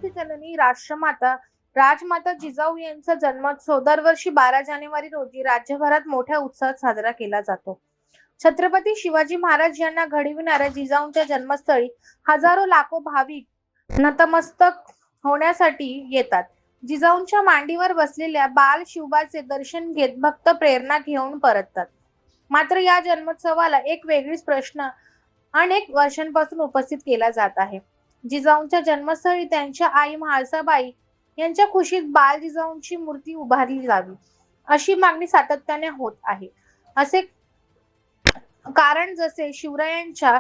भारताची जननी राष्ट्रमाता राजमाता जिजाऊ यांचा जन्मोत्सव दरवर्षी 12 जानेवारी रोजी राज्यभरात मोठ्या उत्साहात साजरा केला जातो. छत्रपती शिवाजी महाराज यांना घडविणाऱ्या जिजाऊंच्या जन्मस्थळी हजारो लाखो भाविक नतमस्तक होण्यासाठी येतात. जिजाऊंच्या मांडीवर बसलेल्या बाल शिवबाचे दर्शन घेत भक्त प्रेरणा घेऊन परततात. मात्र या जन्मोत्सवाला एक वेगळीच प्रश्न अनेक वर्षांपासून उपस्थित केला जात आहे. जिजाऊंच्या जन्मस्थळी त्यांच्या आई म्हाळसाबाई यांच्या कुशीत बाल जिजाऊंची मूर्ती उभारली जावी अशी मागणी सातत्याने होत आहे. असे कारण जसे शिवरायांच्या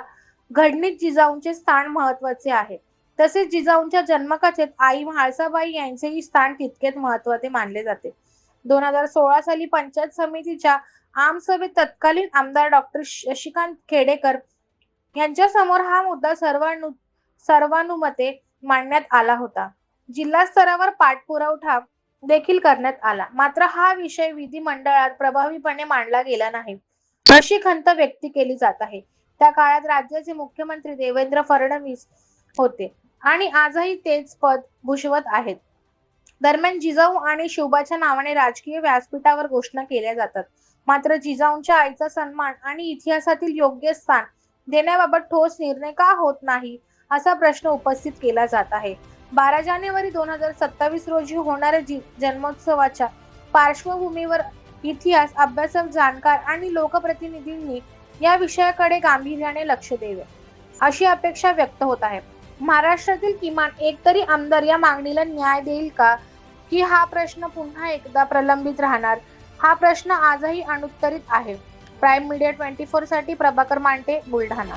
घडणीत जिजाऊंचे स्थान महत्वाचे आहे, तसेच जिजाऊंच्या जन्मकथेत आई म्हाळसाबाई यांचेही स्थान तितकेच महत्वाचे मानले जाते. 2016 साली पंचायत समितीच्या आमसभेत तत्कालीन आमदार डॉक्टर शशिकांत खेडेकर यांच्या समोर हा मुद्दा सर्वानुमते मांडण्यात आला होता. जिल्हा स्तरावर पाठपुरावा देखील करण्यात आला, मात्र हा विषय विधिमंडळात प्रभावीपणे मांडला गेला नाही अशी खंत व्यक्त केली जात आहे. त्या काळात राज्याचे मुख्यमंत्री देवेंद्र फडणवीस होते आणि आजही तेच पद भूषवत आहेत. दरम्यान जिजाऊ आणि शिवबाच्या नावाने राजकीय व्यासपीठावर घोषणा केल्या जातात, मात्र जिजाऊंच्या आईचा सन्मान आणि इतिहासातील योग्य स्थान देण्याबाबत ठोस निर्णय का होत नाही असा प्रश्न उपस्थित केला जात आहे. 12 जानेवारी 2027 रोजी होणाऱ्या जन्मोत्सवाच्या पार्श्वभूमीवर इतिहास अभ्यासक, जाणकार आणि लोकप्रतिनिधींनी या विषयाकडे गांभीर्याने लक्ष द्यावे अशी अपेक्षा व्यक्त होत आहे. महाराष्ट्रातील किमान एक तरी आमदार या मागणीला न्याय देईल का, की हा प्रश्न पुन्हा एकदा प्रलंबित राहणार? हा प्रश्न आजही अनुत्तरित आहे. प्राईम मीडिया 24 साठी प्रभाकर मांटे, बुलढाणा.